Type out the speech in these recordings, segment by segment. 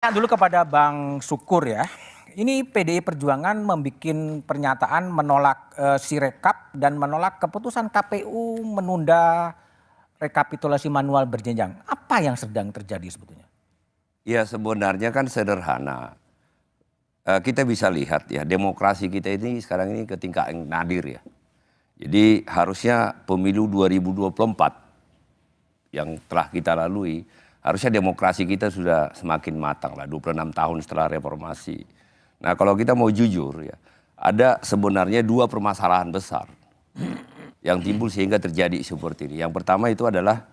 Dulu kepada Bang Sukur ya. Ini PDI Perjuangan membuat pernyataan menolak Sirekap dan menolak keputusan KPU menunda rekapitulasi manual berjenjang. Apa yang sedang terjadi sebetulnya? Ya sebenarnya kan sederhana. Kita bisa lihat ya demokrasi kita ini sekarang ini ke tingkat yang nadir ya. Jadi harusnya pemilu 2024 yang telah kita lalui, harusnya demokrasi kita sudah semakin matang lah 26 tahun setelah reformasi. Nah kalau kita mau jujur ya, ada sebenarnya dua permasalahan besar yang timbul sehingga terjadi seperti ini. Yang pertama itu adalah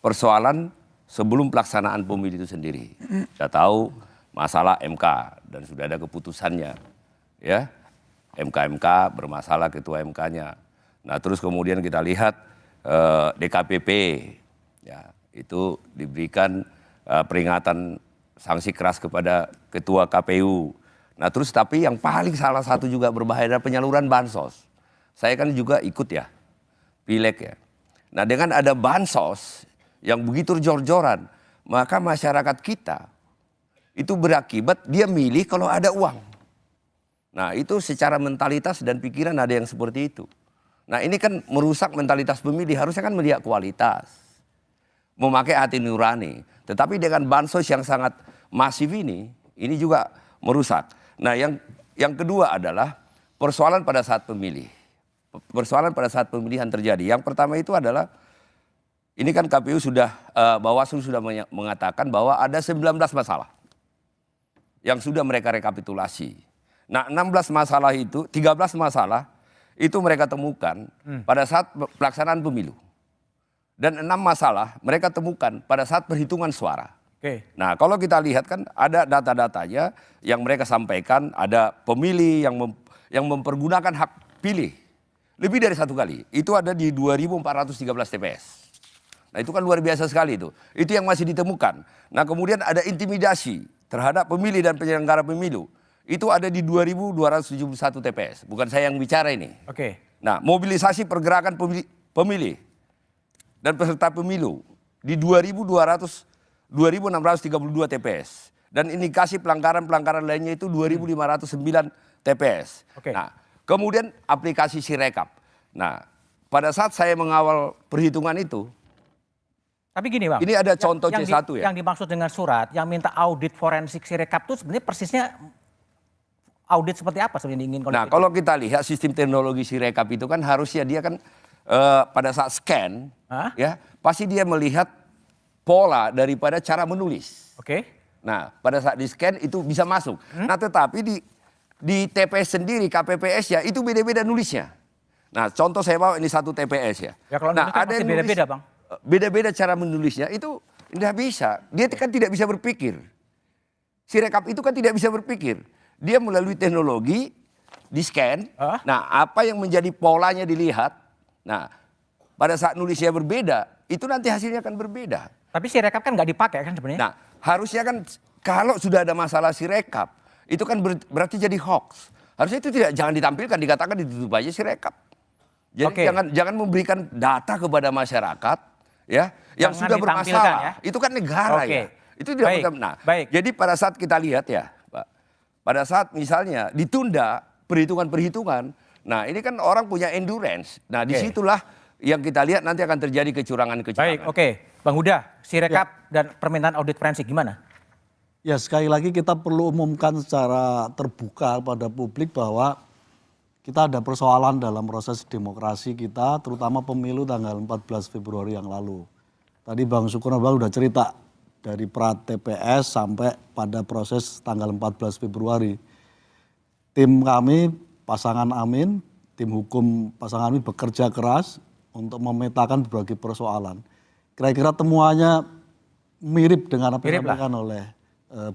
persoalan sebelum pelaksanaan pemilu itu sendiri. Kita tahu masalah MK dan sudah ada keputusannya. Ya, MK bermasalah ketua MK-nya. Nah terus kemudian kita lihat DKPP, ya itu diberikan peringatan sanksi keras kepada ketua KPU. Nah terus tapi yang paling salah satu juga berbahaya adalah penyaluran bansos. Saya kan juga ikut ya, pileg ya. Nah dengan ada bansos yang begitu jor-joran, maka masyarakat kita itu berakibat dia milih kalau ada uang. Nah itu secara mentalitas dan pikiran ada yang seperti itu. Nah ini kan merusak mentalitas pemilih, harusnya kan melihat kualitas. Memakai hati nurani. Tetapi dengan bansos yang sangat masif ini juga merusak. Nah yang kedua adalah persoalan pada saat pemilih. Persoalan pada saat pemilihan terjadi. Yang pertama itu adalah, ini kan KPU sudah, Bawaslu sudah mengatakan bahwa ada 19 masalah yang sudah mereka rekapitulasi. Nah 16 masalah itu, 13 masalah itu mereka temukan pada saat pelaksanaan pemilu. Dan 6 masalah mereka temukan pada saat perhitungan suara. Oke. Nah kalau kita lihat kan ada data-datanya yang mereka sampaikan, ada pemilih yang mempergunakan hak pilih lebih dari satu kali. Itu ada di 2.413 TPS. Nah itu kan luar biasa sekali itu. Itu yang masih ditemukan. Nah kemudian ada intimidasi terhadap pemilih dan penyelenggara pemilu. Itu ada di 2.271 TPS. Bukan saya yang bicara ini. Oke. Nah mobilisasi pergerakan pemilih dan peserta pemilu di 2.632 TPS. Dan indikasi pelanggaran-pelanggaran lainnya itu 2.509 TPS. Oke. Nah kemudian aplikasi Sirekap. Nah pada saat saya mengawal perhitungan itu, Tapi gini Bang. ini ada contoh C1 ya. Yang dimaksud dengan surat yang minta audit forensik Sirekap itu sebenarnya persisnya audit seperti apa sebenarnya diinginkan? Nah kalau kita lihat sistem teknologi Sirekap itu kan harusnya dia kan pada saat scan, ya pasti dia melihat pola daripada cara menulis. Oke. Nah pada saat di scan itu bisa masuk. Nah tetapi di TPS sendiri KPPS ya itu beda-beda nulisnya. Nah contoh saya bawa ini satu TPS ya. Ya kalau nah nulisnya ada pasti yang beda-beda Bang. Beda-beda cara menulisnya itu tidak bisa. Dia kan tidak bisa berpikir. Sirekap itu kan tidak bisa berpikir. Dia melalui teknologi di scan. Nah apa yang menjadi polanya dilihat. Nah pada saat nulisnya berbeda itu nanti hasilnya akan berbeda. Tapi Sirekap kan nggak dipakai kan sebenarnya? Nah harusnya kan kalau sudah ada masalah Sirekap itu kan berarti jadi hoax. Harusnya itu jangan ditampilkan, dikatakan ditutup aja Sirekap. Jadi jangan memberikan data kepada masyarakat ya yang Jangan sudah bermasalah. ya? Itu kan negara ya. Itu tidak benar. Nah, jadi pada saat kita lihat ya, Pak, pada saat misalnya ditunda perhitungan-perhitungan, nah ini kan orang punya endurance. Nah disitulah yang kita lihat nanti akan terjadi kecurangan-kecurangan. Baik, Bang Huda, Sirekap dan permintaan audit forensik gimana? Ya sekali lagi kita perlu umumkan secara terbuka pada publik bahwa kita ada persoalan dalam proses demokrasi kita, terutama pemilu tanggal 14 Februari yang lalu. Tadi Bang Sukur sudah cerita dari pra TPS sampai pada proses tanggal 14 Februari. Tim kami, pasangan Amin, tim hukum pasangan Amin bekerja keras untuk memetakan berbagai persoalan. Kira-kira temuannya mirip dengan apa yang disampaikan oleh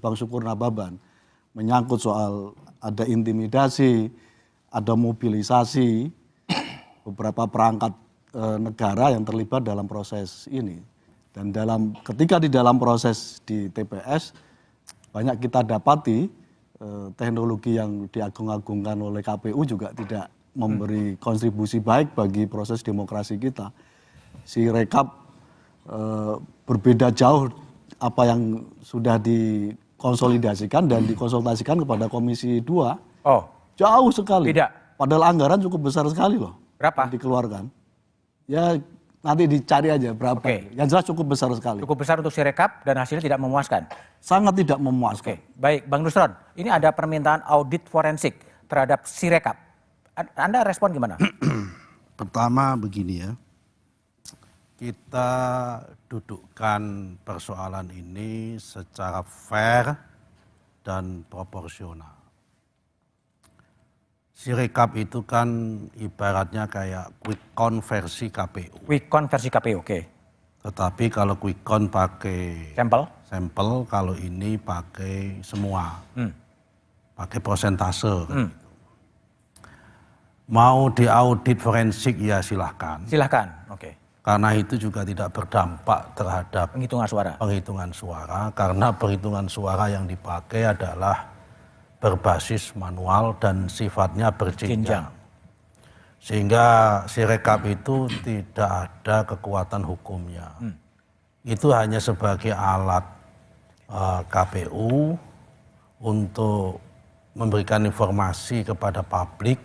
Bang Sukur Nababan. Menyangkut soal ada intimidasi, ada mobilisasi beberapa perangkat negara yang terlibat dalam proses ini. Dan ketika di dalam proses di TPS banyak kita dapati teknologi yang diagung-agungkan oleh KPU juga tidak memberi kontribusi baik bagi proses demokrasi kita. Sirekap berbeda jauh apa yang sudah dikonsolidasikan dan dikonsultasikan kepada Komisi 2 Oh, jauh sekali. Tidak. Padahal anggaran cukup besar sekali loh. Berapa? Yang dikeluarkan. Ya nanti dicari aja berapa. Oke. Yang jelas cukup besar sekali. cukup besar untuk Sirekap dan hasilnya tidak memuaskan. Sangat tidak memuaskan. Oke, baik Bang Nusron, ini ada permintaan audit forensik terhadap Sirekap. Anda respon gimana? Pertama begini ya, kita dudukkan persoalan ini secara fair dan proporsional. Sirekap itu kan ibaratnya kayak quick count versi KPU. Quick count versi KPU, oke. Tetapi kalau quick count pakai sampel, kalau ini pakai semua, pakai persentase. Kan gitu. Mau diaudit forensik ya silahkan. Silahkan, oke. Karena itu juga tidak berdampak terhadap Penghitungan suara. penghitungan suara, karena perhitungan suara yang dipakai adalah berbasis manual dan sifatnya berjenjang. Sehingga Sirekap itu tidak ada kekuatan hukumnya. Itu hanya sebagai alat KPU untuk memberikan informasi kepada publik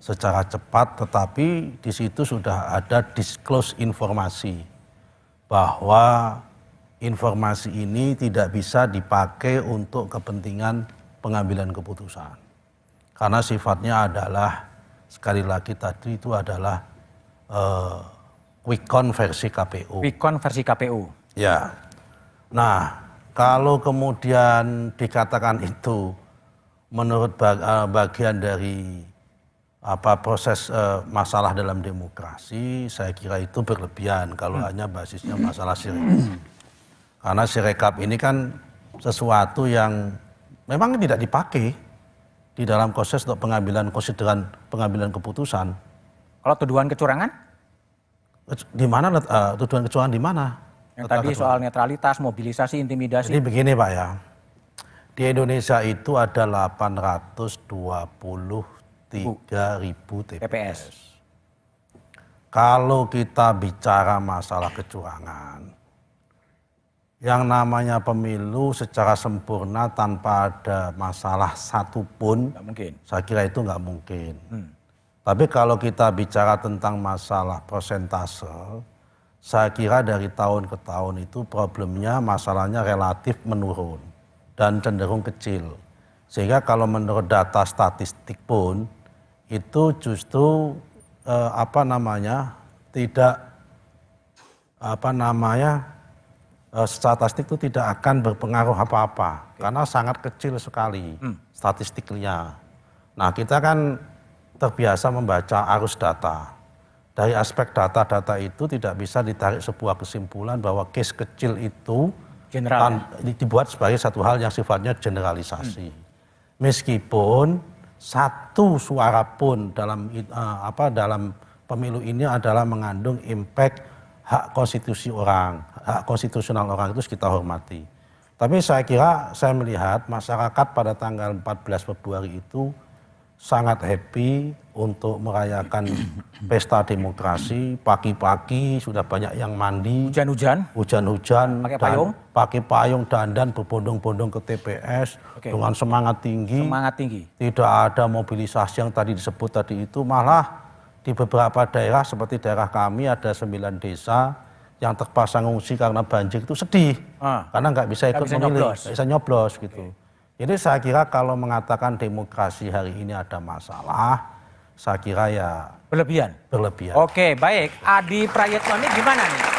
secara cepat, tetapi di situ sudah ada disclose informasi bahwa informasi ini tidak bisa dipakai untuk kepentingan pengambilan keputusan. Karena sifatnya adalah, sekali lagi tadi itu adalah quick count versi KPU. Quick count versi KPU. Ya. Nah, kalau kemudian dikatakan itu menurut bagian dari proses masalah dalam demokrasi, saya kira itu berlebihan kalau hanya basisnya masalah Sirekap. Karena Sirekap ini kan sesuatu yang memang tidak dipakai di dalam proses untuk pengambilan keputusan. Kalau tuduhan kecurangan? Di mana tuduhan kecurangan di mana? Yang tadi soal netralitas, mobilisasi, intimidasi. Jadi begini Pak ya, di Indonesia itu ada 823.000 TPS. Kalau kita bicara masalah kecurangan, yang namanya pemilu secara sempurna tanpa ada masalah satupun, Nggak mungkin. saya kira itu nggak mungkin. Tapi kalau kita bicara tentang masalah persentase, saya kira dari tahun ke tahun itu problemnya, masalahnya relatif menurun dan cenderung kecil. Sehingga kalau menurut data statistik pun, itu justru statistik itu tidak akan berpengaruh apa-apa karena sangat kecil sekali statistiknya. Nah, kita kan terbiasa membaca arus data. Dari aspek data-data itu tidak bisa ditarik sebuah kesimpulan bahwa case kecil itu dibuat sebagai satu hal yang sifatnya generalisasi. Meskipun satu suara pun dalam pemilu ini adalah mengandung impact hak konstitusional orang itu kita hormati. Tapi saya kira, saya melihat masyarakat pada tanggal 14 Februari itu sangat happy untuk merayakan pesta demokrasi. Pagi-pagi sudah banyak yang mandi. Hujan-hujan. Pakai payung dandan berbondong-bondong ke TPS dengan semangat tinggi. Tidak ada mobilisasi yang tadi disebut tadi itu, malah di beberapa daerah seperti daerah kami ada 9 desa yang terpaksa ngungsi karena banjir itu sedih. Karena nggak bisa ikut memilih, nggak bisa nyoblos gitu. Jadi saya kira kalau mengatakan demokrasi hari ini ada masalah, saya kira ya berlebihan. Berlebihan. Oke, baik. Adi Prayitno ini gimana nih?